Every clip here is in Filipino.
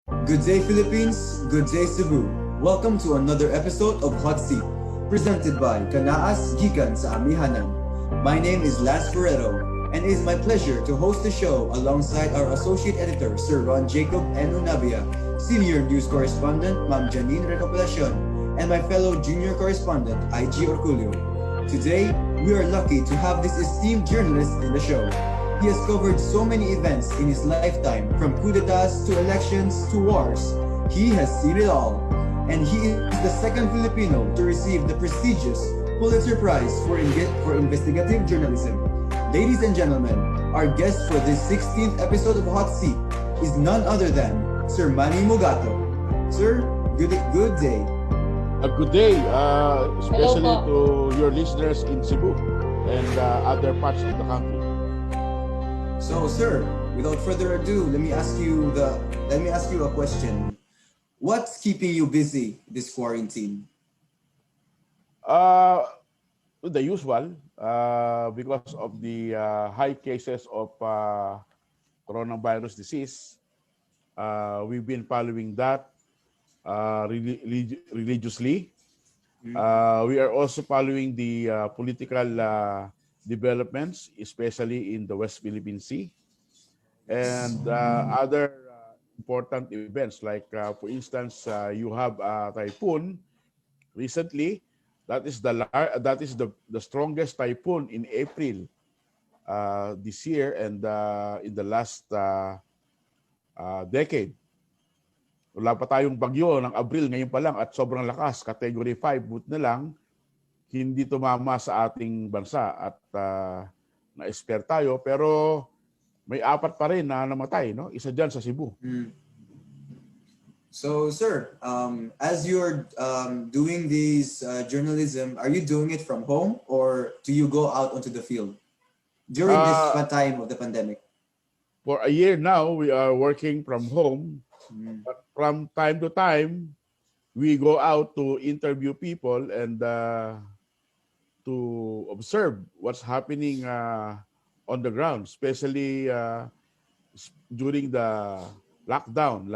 Good day, Philippines. Good day, Cebu. Welcome to another episode of Hotseat, presented by Kanaas Gikan sa Amihanan. My name is Lance Ferrero, and it is my pleasure to host the show alongside our associate editor, Sir Ron Jacob Unabia, senior news correspondent, Ma'am Janine Recopilacion, and my fellow junior correspondent, IG Orculio. Today, we are lucky to have this esteemed journalist in the show. He has covered so many events in his lifetime, from coup d'etats to elections to wars. He has seen it all. And he is the second Filipino to receive the prestigious Pulitzer Prize for investigative journalism. Ladies and gentlemen, our guest for this 16th episode of Hot Seat is none other than Sir Manny Mogato. Sir, good day. A good day, Hello especially po. to your listeners in Cebu and other parts of the country. So, sir, without further ado, let me ask you a question. What's keeping you busy this quarantine? Uh, the usual, because of the high cases of coronavirus disease, we've been following that religiously. We are also following the political developments, especially in the West Philippine Sea, and other important events like, for instance, you have a typhoon recently. That is the strongest typhoon in April this year and in the last decade. Wala pa tayong bagyo ng Abril ngayon pa lang at sobrang lakas, category 5, buti na lang hindi tumama sa ating bansa at na-spare tayo, pero may 4 pa rin na namatay, no? Isa diyan sa Cebu. So, sir, as you're doing these journalism, are you doing it from home or do you go out onto the field during this time of the pandemic? For a year now, we are working from home. But from time to time, we go out to interview people and to observe what's happening on the ground, especially during the lockdown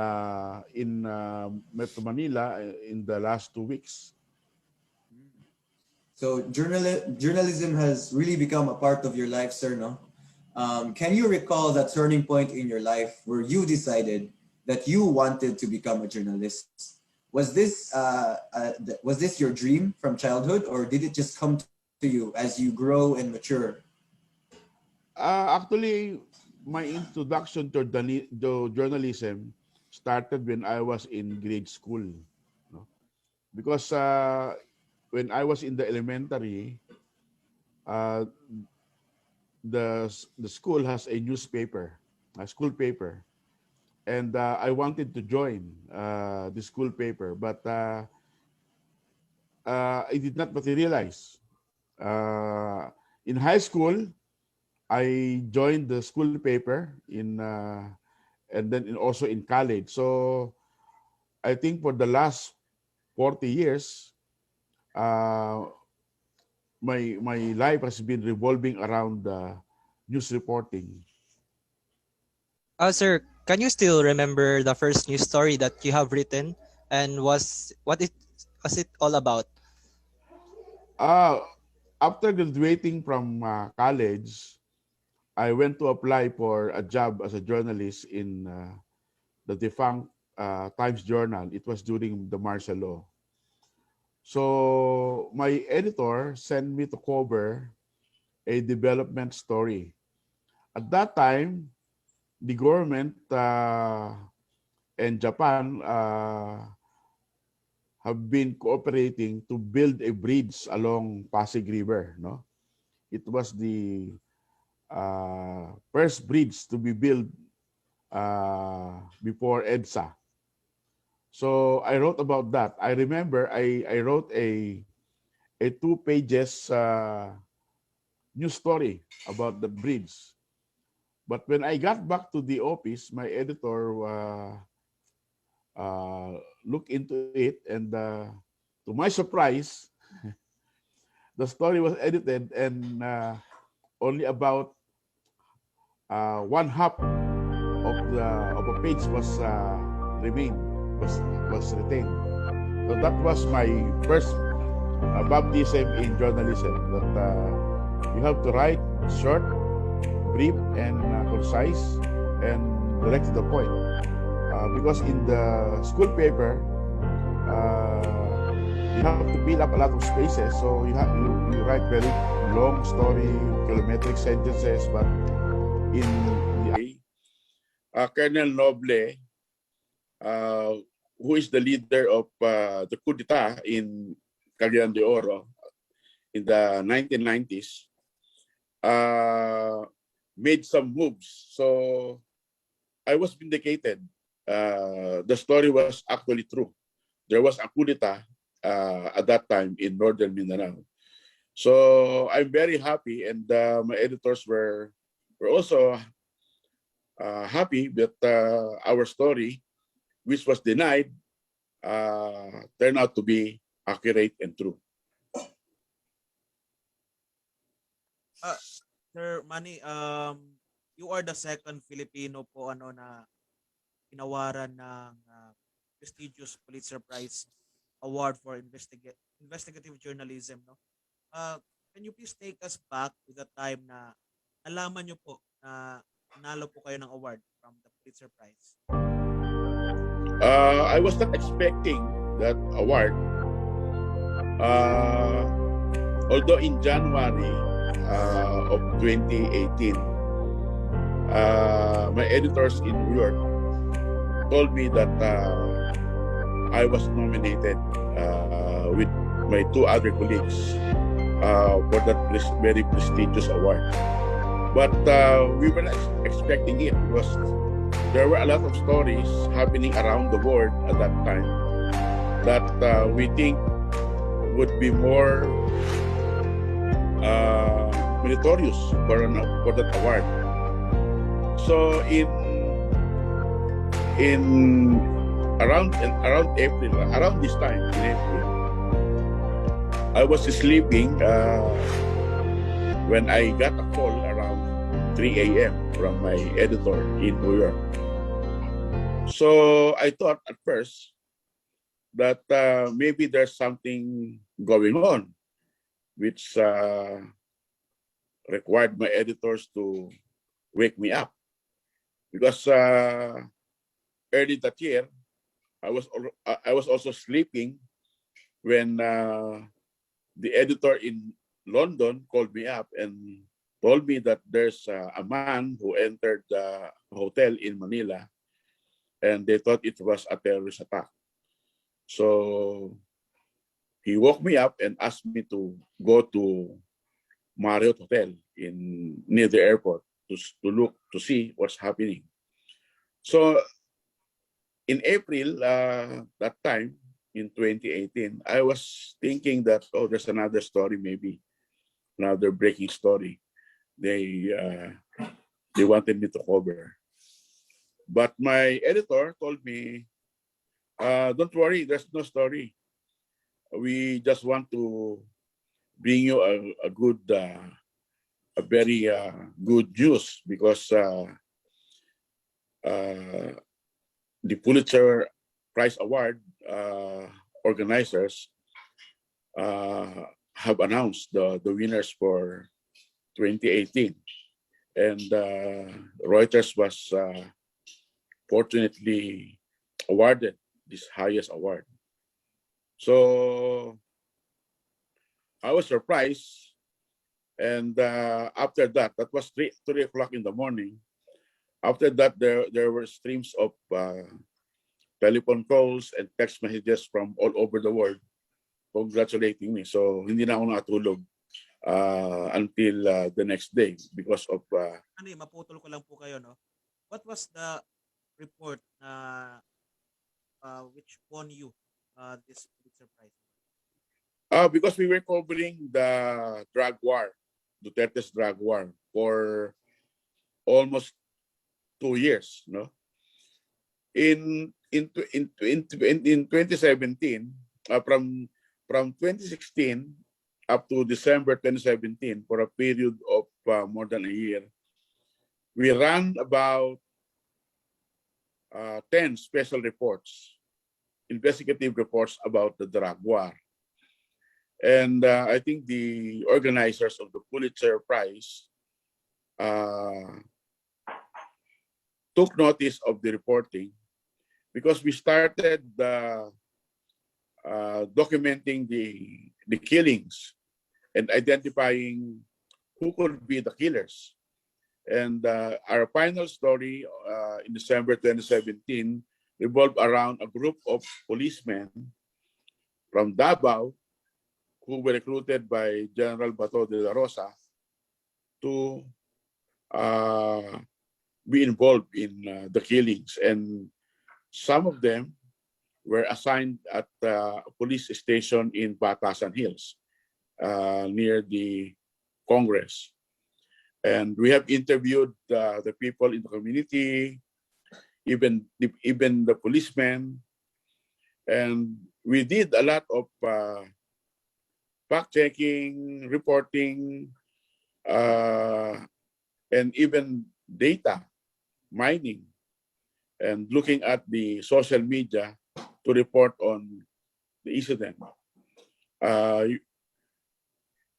in Metro Manila in the last 2 weeks. So, journalism has really become a part of your life, sir, no? Can you recall that turning point in your life where you decided that you wanted to become a journalist? Was this your dream from childhood, or did it just come to you as you grow and mature? Actually, my introduction to journalism started when I was in grade school. No? Because when I was in the elementary, uh, the school has a newspaper, a school paper, and I wanted to join the school paper, but I did not materialize. In high school, I joined the school paper and then also in college. So I think for the last 40 years, uh, my life has been revolving around news reporting. Sir, can you still remember the first news story that you have written, and was it all about? Uh, After graduating from college, I went to apply for a job as a journalist in the defunct Times Journal. It was during the martial law. So my editor sent me to cover a development story. At that time, the government and Japan have been cooperating to build a bridge along Pasig River. No, it was the first bridge to be built before EDSA. So I wrote about that. I remember I wrote a 2 pages news story about the bridge. But when I got back to the office, my editor looked into it, and to my surprise, the story was edited, and only about 1/2 of a page was remained, was retained. So that was my first baptism in journalism. That you have to write short, brief, and concise, and direct to the point. Because in the school paper, you have to fill up a lot of spaces. So you write very long story, kilometric sentences. But in the Colonel Noble, who is the leader of the coup d'etat in Cagayan de Oro in the 1990s, made some moves. So I was vindicated. The story was actually true. There was a coup d'etat at that time in northern Mindanao. So I'm very happy, and my editors were also happy that our story, which was denied, turned out to be accurate and true. Sir Manny, you are the second Filipino po na pinawaran ng prestigious Pulitzer Prize Award for investigative journalism, no? Can you please take us back to the time na nalaman niyo po na nanalo po kayo ng award from the Pulitzer Prize? I was not expecting that award. Although in January of 2018, my editors in New York told me that I was nominated with my two other colleagues for that very prestigious award. But we were not expecting it because there were a lot of stories happening around the world at that time that we think would be more meritorious for that award. So around April, around this time in April, I was sleeping when I got a call around 3 a.m. from my editor in New York. So I thought at first that maybe there's something going on which required my editors to wake me up, because early that year I was also sleeping when the editor in London called me up and told me that there's a man who entered the hotel in Manila and they thought it was a terrorist attack. So he woke me up and asked me to go to Marriott Hotel near the airport to see what's happening. So in April, that time in 2018, I was thinking that, oh, there's another story, maybe another breaking story. They wanted me to cover. But my editor told me, don't worry, there's no story. We just want to bring you a good, a very good news, because the Pulitzer Prize Award organizers have announced the winners for 2018. And Reuters was fortunately awarded this highest award. So I was surprised. And after that was 3 o'clock in the morning. After that, there were streams of telephone calls and text messages from all over the world congratulating me. So hindi na ako nakatulog until the next day because of... maputol ko lang po kayo, no? What was the report which won you this Pulitzer Prize? Because we were covering the drug war, Duterte's drug war, for almost 2 years, no? In 2017, from 2016 up to December 2017, for a period of more than a year, we ran about 10 special reports, investigative reports about the drug war. And I think the organizers of the Pulitzer Prize took notice of the reporting because we started documenting the killings and identifying who could be the killers. And our final story in December 2017 revolved around a group of policemen from Davao who were recruited by General Bato de la Rosa to be involved in the killings. And some of them were assigned at a police station in Batasan Hills near the Congress. And we have interviewed the people in the community, even the policemen. And we did a lot of fact-checking, reporting, and even data mining, and looking at the social media to report on the incident.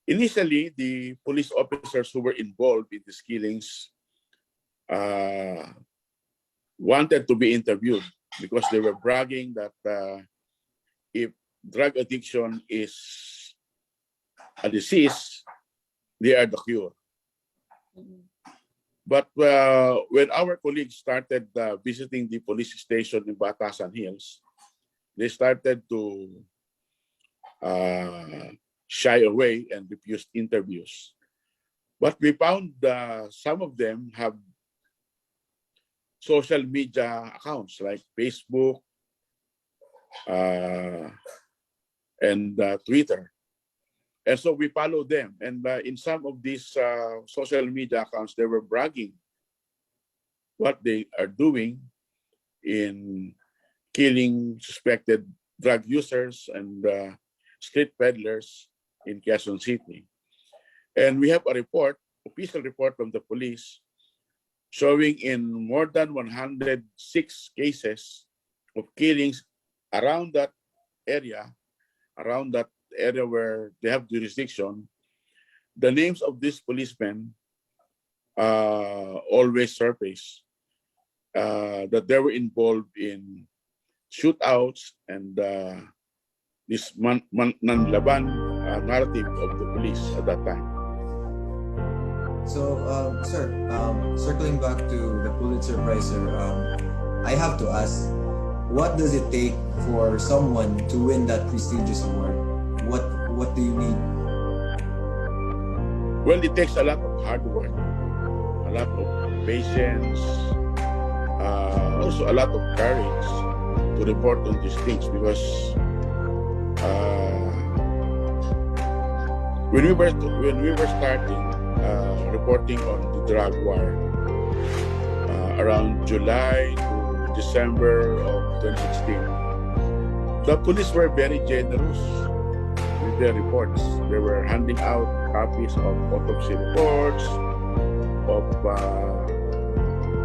Initially, the police officers who were involved in these killings wanted to be interviewed because they were bragging that if drug addiction is a disease, they are the cure. But when our colleagues started visiting the police station in Batasan Hills, they started to shy away and refused interviews. But we found some of them have social media accounts like Facebook and Twitter. And so we followed them. And in some of these social media accounts, they were bragging what they are doing in killing suspected drug users and street peddlers in Quezon City. And we have a report, official report from the police, showing in more than 106 cases of killings around that area where they have jurisdiction. The names of these policemen always surface, that they were involved in shootouts and this nanlaban narrative of the police at that time. So, sir, circling back to the Pulitzer Prize, sir, I have to ask, what does it take for someone to win that prestigious award? What do you need? Well, it takes a lot of hard work, a lot of patience, also a lot of courage to report on these things, because when we were starting reporting on the drug war around July to December of 2016, the police were very generous with their reports. They were handing out copies of autopsy reports, of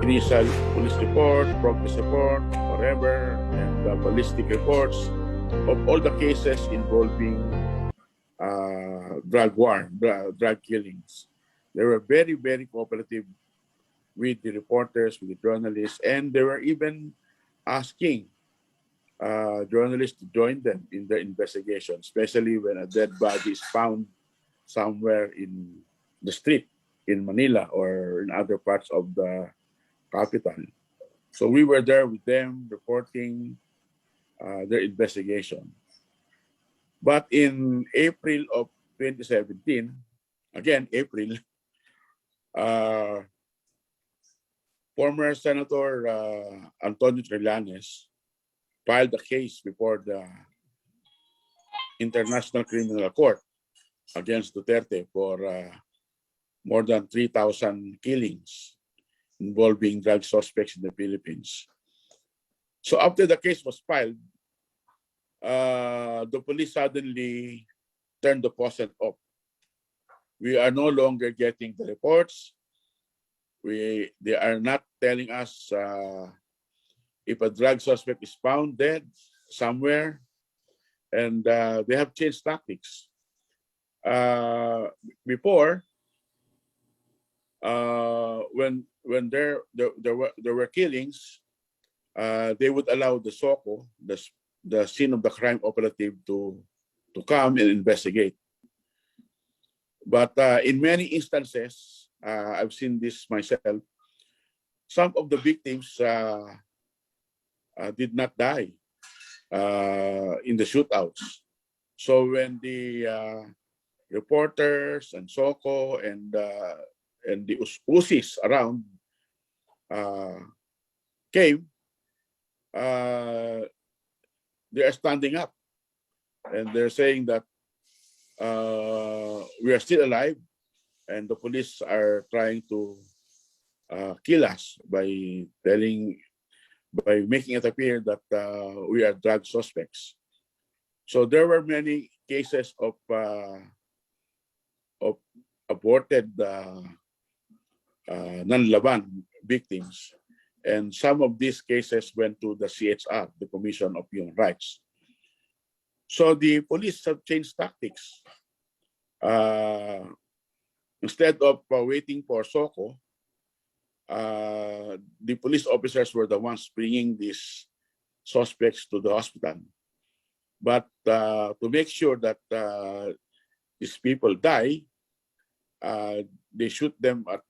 initial police report, progress report, whatever, and ballistic reports of all the cases involving drug killings. They were very, very cooperative with the reporters, with the journalists, and they were even asking journalists to join them in their investigation, especially when a dead body is found somewhere in the street in Manila or in other parts of the capital. So we were there with them reporting their investigation. But in April of 2017, again, April, former Senator Antonio Trillanes filed a case before the International Criminal Court against Duterte for more than 3,000 killings involving drug suspects in the Philippines. So after the case was filed, the police suddenly turned the faucet off. We are no longer getting the reports. They are not telling us if a drug suspect is found dead somewhere, and they have changed tactics. Before, when there were killings, they would allow the SOCO, the scene of the crime operative, to come and investigate. But in many instances, I've seen this myself. Some of the victims did not die in the shootouts. So when the reporters and SOCO and the USIs around came, they are standing up and they're saying that we are still alive, and the police are trying to kill us by making it appear that we are drug suspects. So there were many cases of aborted non-laban victims, and some of these cases went to the CHR, the Commission of Human Rights. So the police have changed tactics. Instead of waiting for SOCO, the police officers were the ones bringing these suspects to the hospital. But to make sure that these people die, they shoot them at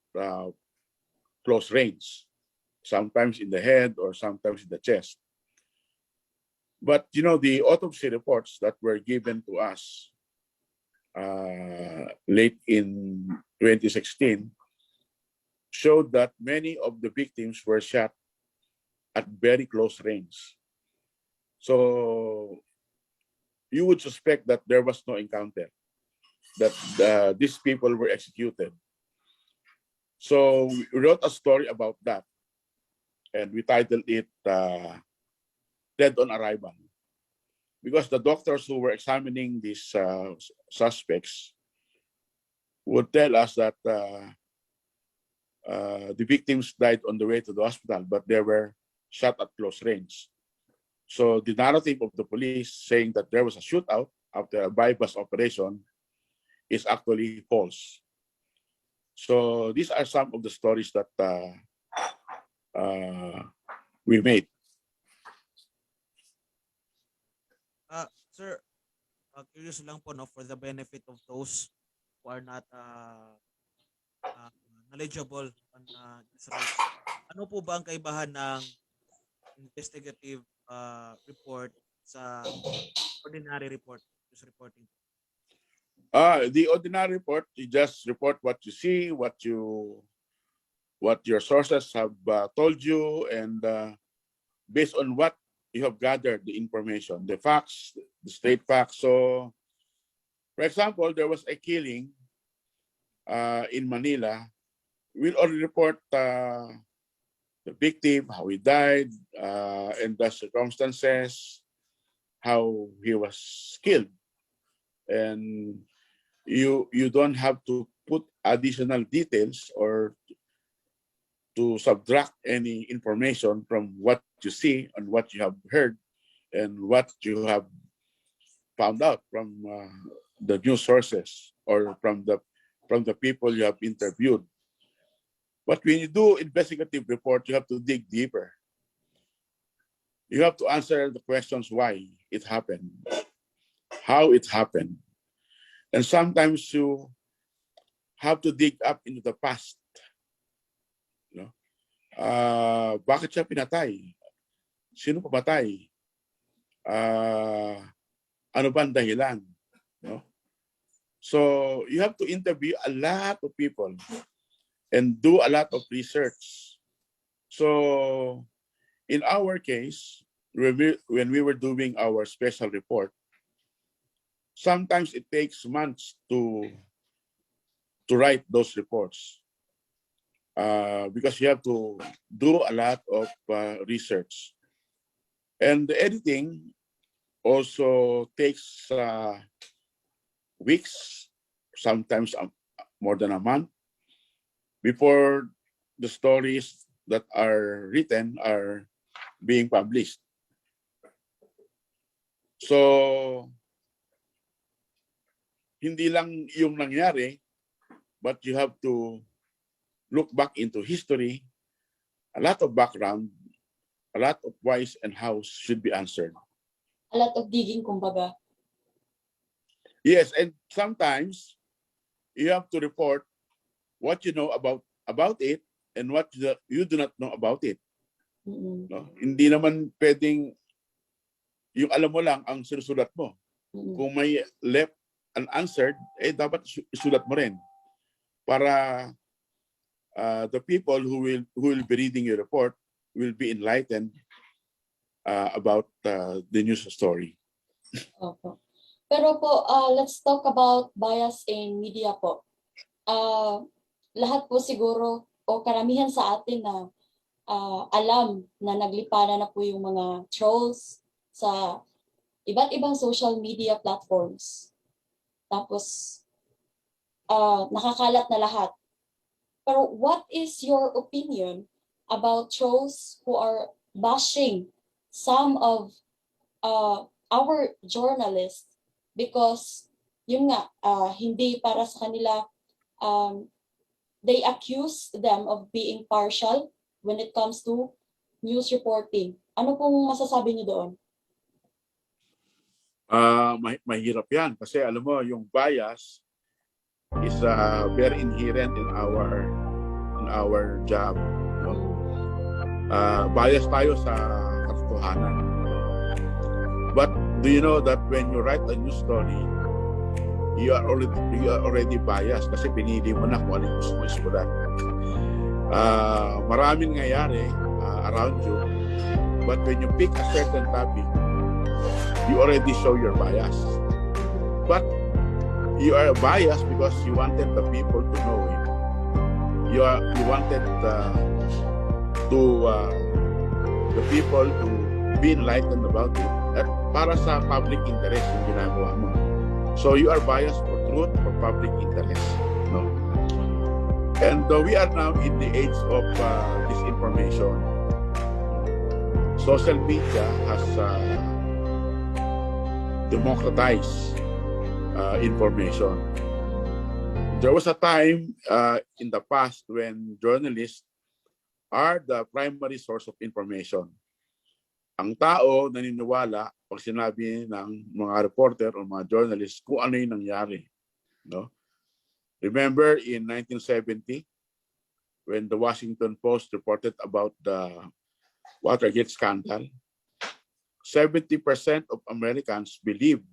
close range, sometimes in the head or sometimes in the chest. But the autopsy reports that were given to us late in 2016 showed that many of the victims were shot at very close range. So you would suspect that there was no encounter, that these people were executed. So we wrote a story about that, and we titled it Dead on Arrival, because the doctors who were examining these suspects would tell us that the victims died on the way to the hospital, but they were shot at close range. So the narrative of the police saying that there was a shootout after a bypass operation is actually false. So these are some of the stories that we made. Sir, curious lang po, no, for the benefit of those who are not knowledgeable on this right. Ano po ba ang kaibahan ng investigative report sa ordinary report, news reporting? The ordinary report, you just report what you see, what your sources have told you, and based on what you have gathered the information, the facts, the state facts. So, for example, there was a killing in Manila. We'll already report the victim, how he died, and the circumstances, how he was killed. And you don't have to put additional details or to subtract any information from what you see and what you have heard and what you have found out from the news sources or from the people you have interviewed. But when you do investigative report, you have to dig deeper. You have to answer the questions why it happened, how it happened. And sometimes you have to dig up into the past. Bakit siya pinatay? Sino pumatay? Ano ba ang dahilan? So you have to interview a lot of people and do a lot of research. So in our case, when we were doing our special report, sometimes it takes months to write those reports. Because you have to do a lot of research. And the editing also takes weeks, sometimes more than a month, before the stories that are written are being published. So, hindi lang yung nangyari, but you have to look back into history, a lot of background, a lot of whys and hows should be answered. A lot of digging, kumbaga. Yes, and sometimes you have to report what you know about it and what you do not know about it. No? Hindi naman pwedeng yung alam mo lang ang sinusulat mo. Kung may left unanswered, dapat isulat mo rin para the people who will be reading your report will be enlightened about the news story. Opo. Pero po, let's talk about bias in media po. Lahat po siguro o karamihan sa atin na alam na nagliparan na po yung mga trolls sa iba't ibang social media platforms. Tapos, nakakalat na lahat. Pero what is your opinion about trolls who are bashing some of our journalists because yun nga, hindi para sa kanila, they accuse them of being partial when it comes to news reporting. Ano pong masasabi niyo doon? Mahirap yan kasi alam mo yung bias is very inherent in our job. No? Bias tayo sa katotohanan. But do you know that when you write a news story, you are already biased kasi pinili mo na kung ano yung gusto mo isulat. Maraming nangyayari around you, but when you pick a certain topic, you already show your bias. But you are biased because you wanted the people to know it. You wanted the people to be enlightened about it. At para sa public interest yung ginagawa mo. So you are biased for truth, for public interest. No? And we are now in the age of disinformation. Social media has democratized information. There was a time in the past when journalists are the primary source of information. Ang tao naniniwala pag sinabi ng mga reporter o mga journalists kung ano yung nangyari. No? Remember in 1970 when the Washington Post reported about the Watergate scandal, 70% of Americans believed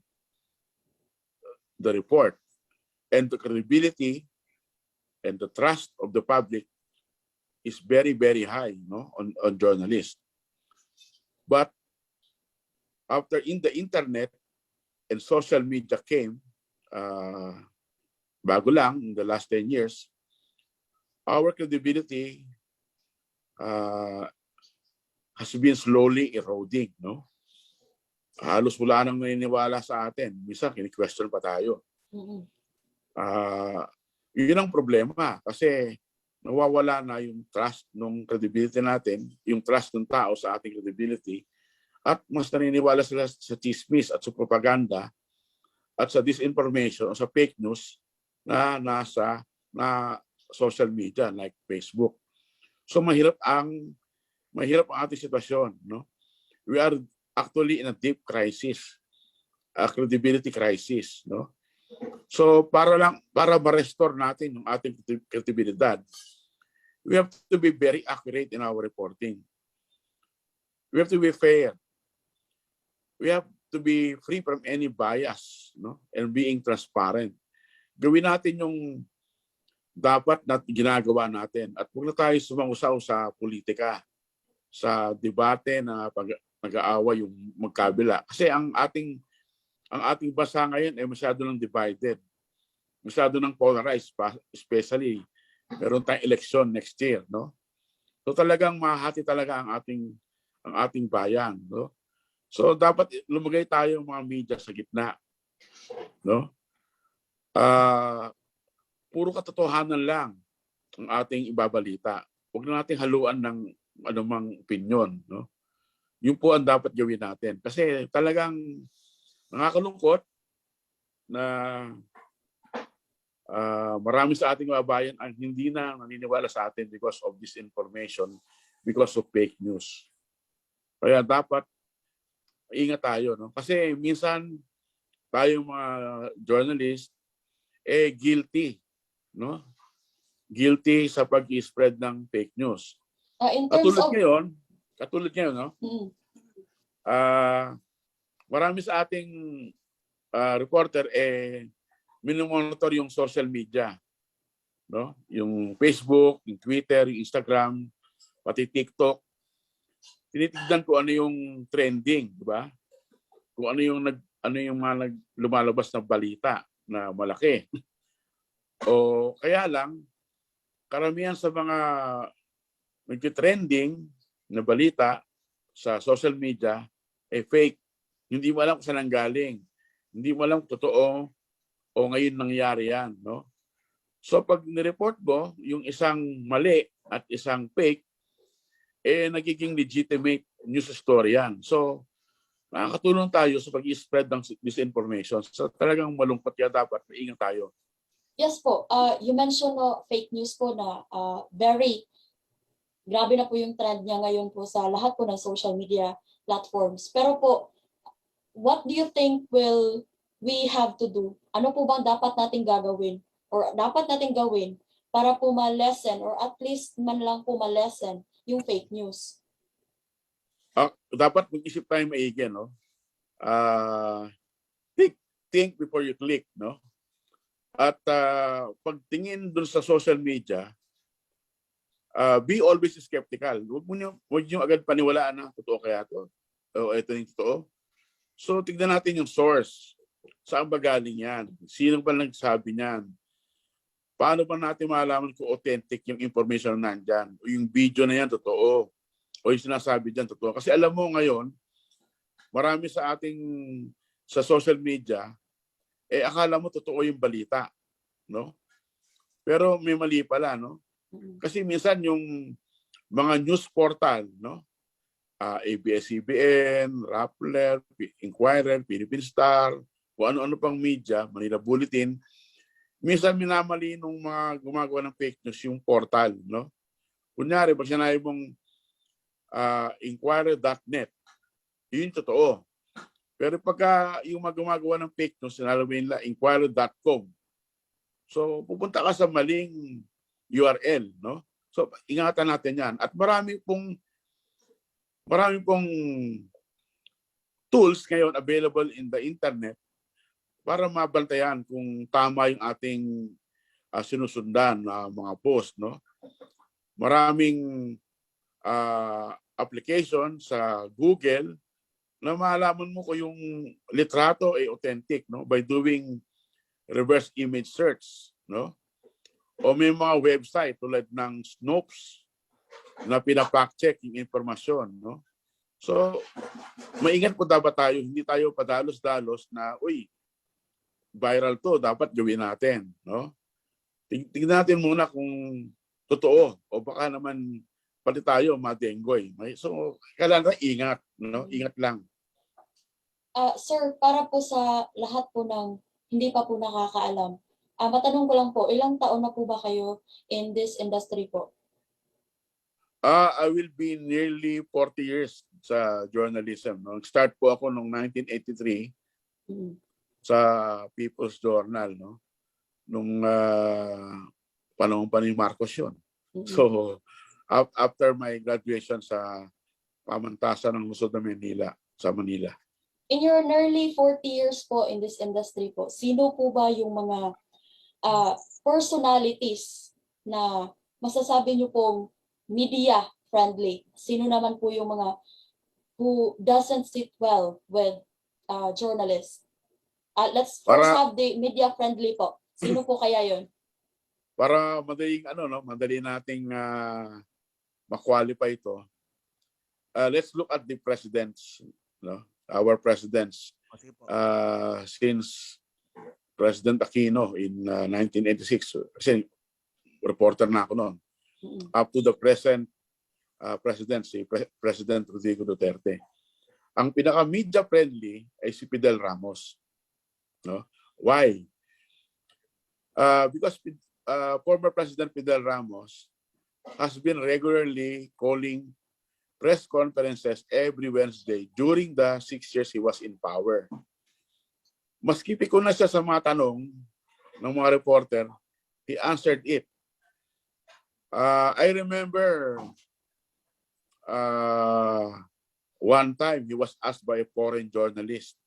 the report, and the credibility and the trust of the public is very, very high, no, on journalists. But after the internet and social media came, bago lang in the last 10 years, our credibility has been slowly eroding, no? Halos wala nang naniniwala sa atin. Minsan, kini-question pa tayo. Yun ang problema kasi nawawala na yung trust ng credibility natin, yung trust ng tao sa ating credibility, at mas naniniwala sila sa chismis at sa propaganda at sa disinformation o sa fake news na nasa social media like Facebook. So mahirap ang ating sitwasyon, no? We are actually in a deep crisis, a credibility crisis, no? So para ma-restore natin yung ating credibility, we have to be very accurate in our reporting. We have to be fair. We have to be free from any bias, no? And being transparent. Gawin natin yung dapat na ginagawa natin at huwag na tayo sumangusaw sa politika, sa debate na nag-aaway yung magkabila. Kasi ang ating bansa ngayon ay masyado nang divided. Masyado nang polarized, especially meron tayong election next year, no? So talagang mahati talaga ang ating bayan, no? So dapat lumagay tayo mga media sa gitna, no? Puro katotohanan lang ang ating ibabalita. Huwag na nating haluan ng anumang opinion, no? Yun po ang dapat gawin natin. Kasi talagang nakakalungkot na marami sa ating kababayan ang hindi na naniniwala sa atin because of disinformation, because of fake news. Kaya dapat ingat tayo, no? Kasi minsan tayo mga journalist guilty, no? Guilty sa pag-spread ng fake news. In terms of Katulad ngayon, no? Mm. Marami sa ating reporter minomonitor yung social media, no? Yung Facebook, yung Twitter, yung Instagram, pati TikTok. Tinitignan ko ano yung trending, di ba? Kung ano yung mga lumalabas na balita na malaki. O kaya lang karamihan sa mga nagti-trending na balita sa social media fake. Hindi mo alam kung saan galing. Hindi mo alam kung totoo o ngayon nangyari yan, no? So pag nireport mo yung isang mali at isang fake, nagiging legitimate news story yan. So nakakatulong tayo sa pag-spread ng disinformation. So talagang malungkot yan, dapat maingat tayo. Yes po. You mentioned fake news po na very grabe na po yung trend niya ngayon po sa lahat po ng social media platforms. Pero po, what do you think will we have to do? Ano po bang dapat nating gagawin or dapat nating gawin para po ma-lessen or at least man lang po ma-lessen yung fake news? Dapat mag-isip tayo maigi, no? Think before you click, no? At pagtingin dun sa social media, be always skeptical. Huwag niyo agad paniwalaan na totoo kaya to. O ito yung totoo. So tignan natin yung source. Saan ba galing yan? Sino ba nagsabi niyan? Paano ba natin malaman kung authentic yung information na nandyan? O yung video na yan totoo? O yung sinasabi dyan totoo? Kasi alam mo ngayon, marami sa social media, akala mo totoo yung balita, no? Pero may mali pala, no? Kasi minsan yung mga news portal, no? ABS-CBN, Rappler, Inquirer, Philippine Star, kung ano-ano pang media, Manila Bulletin, minsan minamali nung mga gumagawa ng fake news yung portal, no? Kunyari, pag sinabi mong inquirer.net, yun totoo. Pero pagka yung gumagawa ng fake news, sinalamin nila inquirer.com. So, pupunta ka sa maling URL, no? So, ingatan natin yan. At marami pong tools ngayon available in the internet para mabantayan kung tama yung ating sinusundan na mga post, no? Maraming application sa Google na malaman mo kung yung litrato ay authentic, no? By doing reverse image search, no? O may mga website tulad ng Snopes na pina-fact check yung informasyon, no? So, maingat po dapat tayo, hindi tayo padalos-dalos na, uy, viral to, dapat gawin natin, no? Tingnan natin muna kung totoo o baka naman pati tayo madenggoy. So, kailangan ingat, no? Ingat lang. Sir, para po sa lahat po ng hindi pa po nakakaalam, matanong ko lang po, ilang taon na po ba kayo in this industry po? I will be nearly 40 years sa journalism. No? Start po ako noong 1983 sa People's Journal, no? Nung panahon pa ni Marcos yun. So, after my graduation sa pamantasan ng Luzon na Manila, sa Manila. In your nearly 40 years po in this industry po, sino po ba yung mga personalities na masasabi niyo pong media friendly? Sino naman po yung mga who doesn't sit well with journalists? Let's first have the media friendly po. Sino po kaya yun? Para madaling madali nating ma-qualify ito. Let's look at the presidents, no? Our presidents since President Aquino in 1986. Kasi reporter na ako noon. Up to the present presidency, President Rodrigo Duterte. Ang pinaka-media friendly ay si Fidel Ramos. No? Why? Because former President Fidel Ramos has been regularly calling press conferences every Wednesday during the 6 years he was in power. Maski pikon na siya sa mga tanong ng mga reporter, he answered it. I remember one time he was asked by a foreign journalist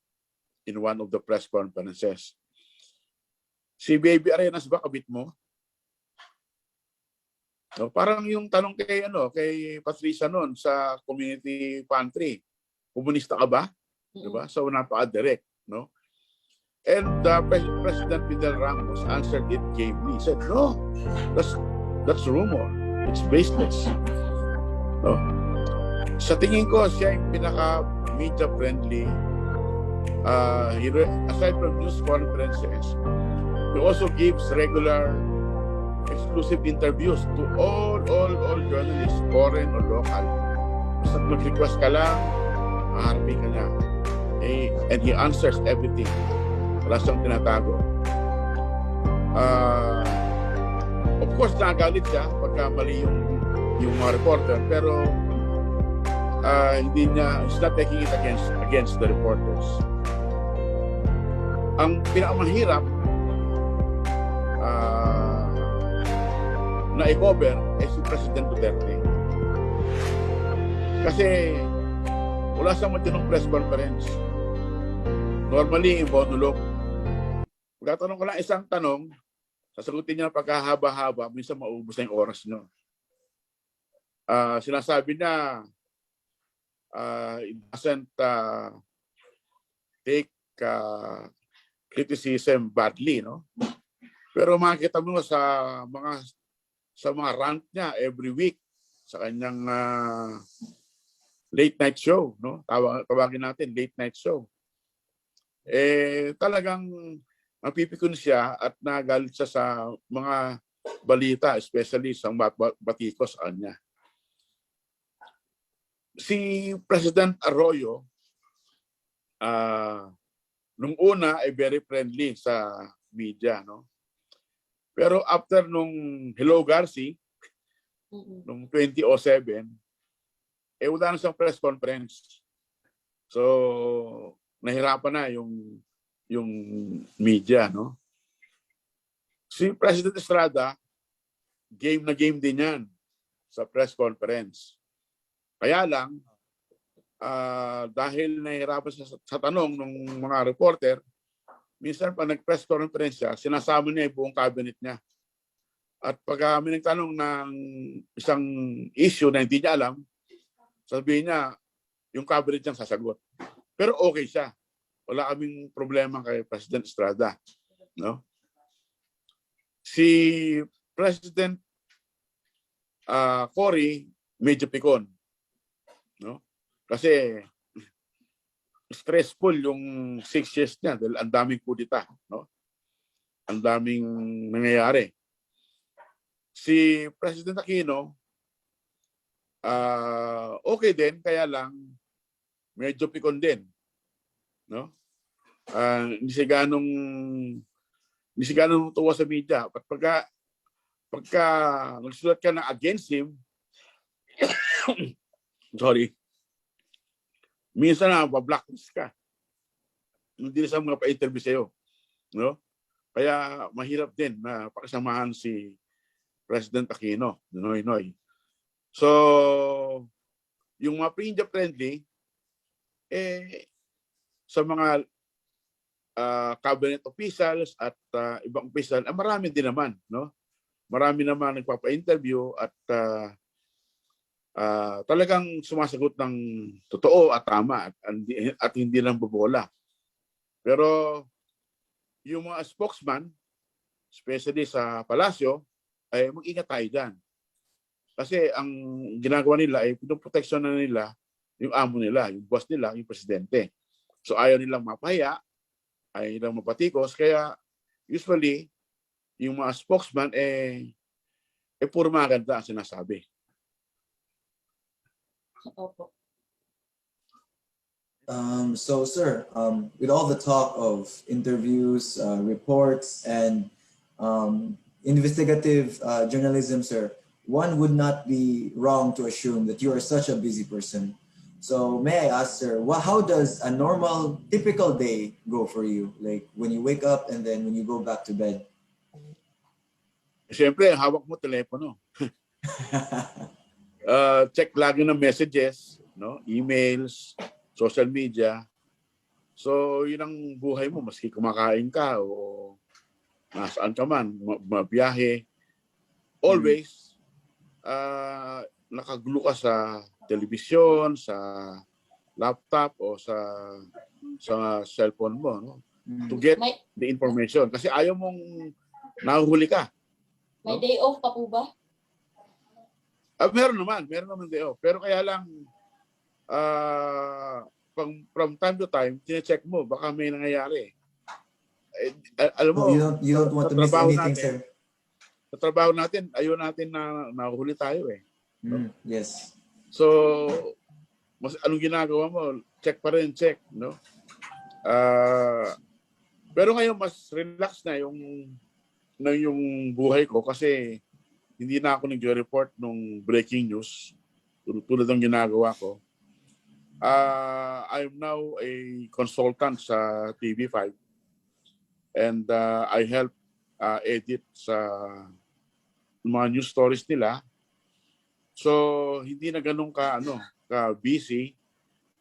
in one of the press conferences, si Baby Arenas ba kabit mo? No, parang yung tanong kay Patricia noon sa community pantry, komunista ka ba? Diba? So napaka-direct, no? And President Fidel Ramos answered it gamely. He said, no, that's rumor. It's baseless. No? Sa tingin ko, siya yung pinaka-media friendly. Aside from news conferences, he also gives regular exclusive interviews to all journalists, foreign or local. Basta mag-request ka lang, maharapin ka niya. And he answers everything. Wala siyang tinatago. Of course, nagalit siya pagka mali yung mga reporter, pero he's not taking it against the reporters. Ang pinakamahirap na i-cover ay si President Duterte. Kasi wala siyang matinong press conference. Normally, yung monologue. Pagkatanong ko lang isang tanong, sasagutin niya pagkahaba-haba, minsan maubos na yung oras niyo. Sinasabi niya, it doesn't take criticism badly, no? Pero makikita mo sa mga rant niya every week sa kanyang late night show, no? Tawagin natin late night show. Talagang mapipikon siya at nagalit siya sa mga balita, especially sa batikos niya. Si President Arroyo, nung una ay very friendly sa media, no? Pero after nung Hello Garci, nung 2007, wala na siyang press conference. So, nahirapan na yung media, no? Si President Estrada, game na game din yan sa press conference. Kaya lang, dahil nahihirapan sa tanong ng mga reporter, minsan pag nag-press conference siya, sinasama niya yung buong cabinet niya. At pag may nagtanong ng isang issue na hindi niya alam, sabihin niya, yung cabinet niyang sasagot. Pero okay siya. Wala kaming problema kay President Estrada, no? Si President Cory medyo pikon, no? Kasi stressful yung 6 years niya dahil ang daming kudita, no? Ang daming nangyayari. Si President Aquino okay din, kaya lang medyo pikon din, no? Hindi siya ganong tuwa sa media. At pagka nagsulat ka na against him, sorry, minsan na blacklist ka. Hindi na siya mga pa-interview sa'yo, no? Kaya mahirap din na pakasamahan si President Aquino, Noy. So, yung mga media friendly, sa mga cabinet officials at ibang official, marami din naman, no? Marami naman nagpapa-interview at talagang sumasagot ng totoo at tama at hindi lang bobola. Pero yung mga spokesman, especially sa palasyo, ay mag-ingat tayo dyan. Kasi ang ginagawa nila ay pinoproteksyon na nila yung amo nila, yung boss nila, yung presidente. So ayaw nilang mapahiya, ayaw nilang mapatikos. Kaya usually, yung mga spokesman puro maganda ang sinasabi. Opo. So, sir, with all the talk of interviews, reports, and investigative journalism, sir, one would not be wrong to assume that you are such a busy person. So, may I ask, sir, how does a normal, typical day go for you? Like when you wake up and then when you go back to bed? Siyempre, hawak mo telepono. Check lagi ng messages, no? Emails, social media. So, yun ang buhay mo, maski kumakain ka o nasaan ka man, mabiyahe. Always, nakagulo ka sa telebisyon, sa laptop o sa cellphone mo, no? To get the information. Kasi ayaw mong nahuhuli ka. May day off pa po ba? Meron naman day off. Pero kaya lang, from time to time, tine-check mo, baka may nangyayari. Alam mo, you don't want to miss anything, natin, sir. Sa trabaho natin, ayaw natin na nahuhuli tayo eh. Yes. So, anong ginagawa mo? Check pa rin, check. No? Pero ngayon, mas relax na yung buhay ko kasi hindi na ako nag-report nung breaking news tulad ng ginagawa ko. I'm now a consultant sa TV5 and I help edit sa mga news stories nila. So hindi na ganun ka busy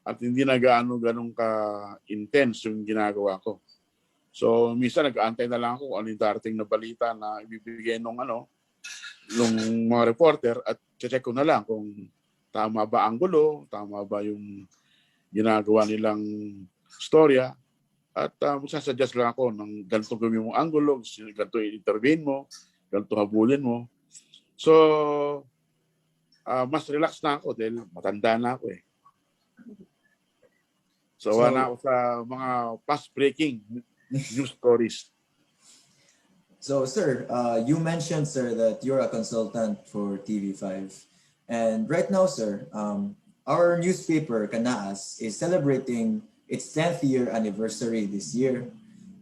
at hindi na ganun ka intense yung ginagawa ko. So minsan nag-aantay na lang ako kung ano yung darating na balita na ibibigay nung mga reporter at check ko na lang kung tama ba ang gulo, tama ba yung ginagawa nilang storya at magsasuggest lang ako ng ganito gawin mong angulo, ganito i-intervene mo, ganito habulin mo. So mas relax na ako dahil matanda na ako eh. So wala ako sa mga fast-breaking news stories. So, sir, you mentioned, sir, that you're a consultant for TV5. And right now, sir, our newspaper, Kanaas, is celebrating its 10th year anniversary this year.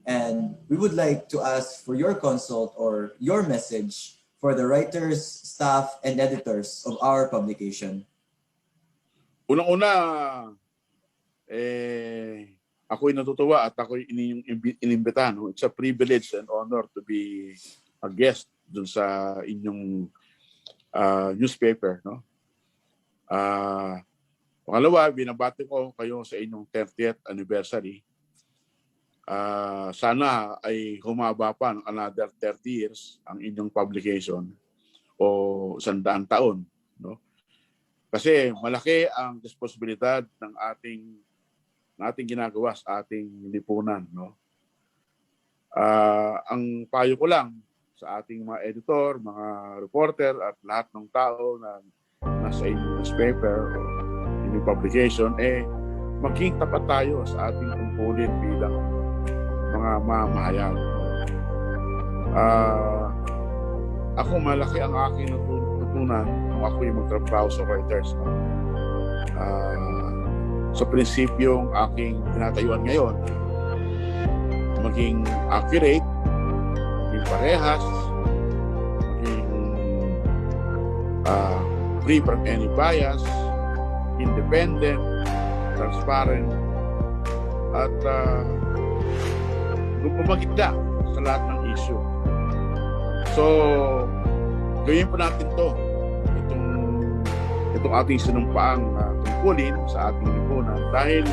And we would like to ask for your consult or your message for the writers, staff, and editors of our publication. Unang-una, ako'y natutuwa at ako'y inimbitahan. It's a privilege and honor to be a guest dun sa inyong newspaper. No? Pangalawa, binabati ko kayo sa inyong 30th anniversary. Sana ay humaba pa ng another 30 years ang inyong publication o 100 taon. No? Kasi malaki ang responsibilidad ng ating ginagawa sa ating lipunan. No? Ang payo ko lang sa ating mga editor, mga reporter at lahat ng tao na nasa inyong newspaper o inyong publication, maging tapat tayo sa ating tungkulin bilang mga mamahayag. Ako malaki ang aking natutunan nung ako yung magtrabaho sa Reuters. No? Sa prinsipyong aking tinatayuan ngayon, maging accurate, maging parehas, maging free from any bias, independent, transparent, at gumagitda sa lahat ng issue. So, gawin po natin itong ating sinumpaang tungkulin sa ating lipunan dahil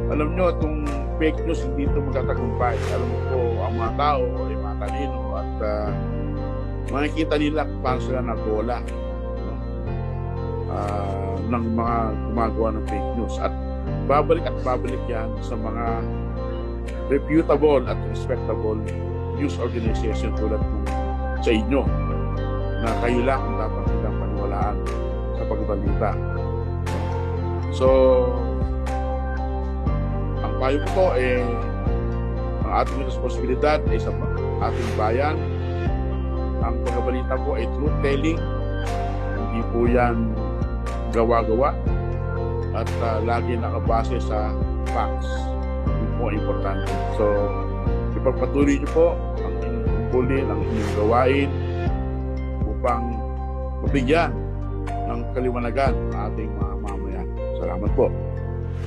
alam nyo, itong fake news hindi ito magtatagumpay. Alam mo po, ang mga tao ay matalino at makikita nila paano sila nagola ng mga gumagawa ng fake news at babalik yan sa mga reputable at respectable news organization tulad ng sa inyo na kayo lang ang dapat nilang paniwalaan sa pagbalita. So, ang payo ko po ang ating responsibilidad ay sa ating bayan. Ang pagbalita po ay truth-telling. Hindi po yan gawa-gawa. at lagi nakabase sa facts. Yun po ang importante. So, ipagpatuloy niyo po ang inyong tungkulin, ang inyong gawain upang mabigyan ng kaliwanagan ang ating mga mamayan. Salamat po.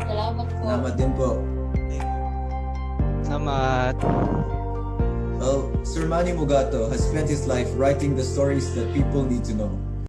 Salamat po. Salamat din po. Salamat. Well, Sir Manny Mogato has spent his life writing the stories that people need to know.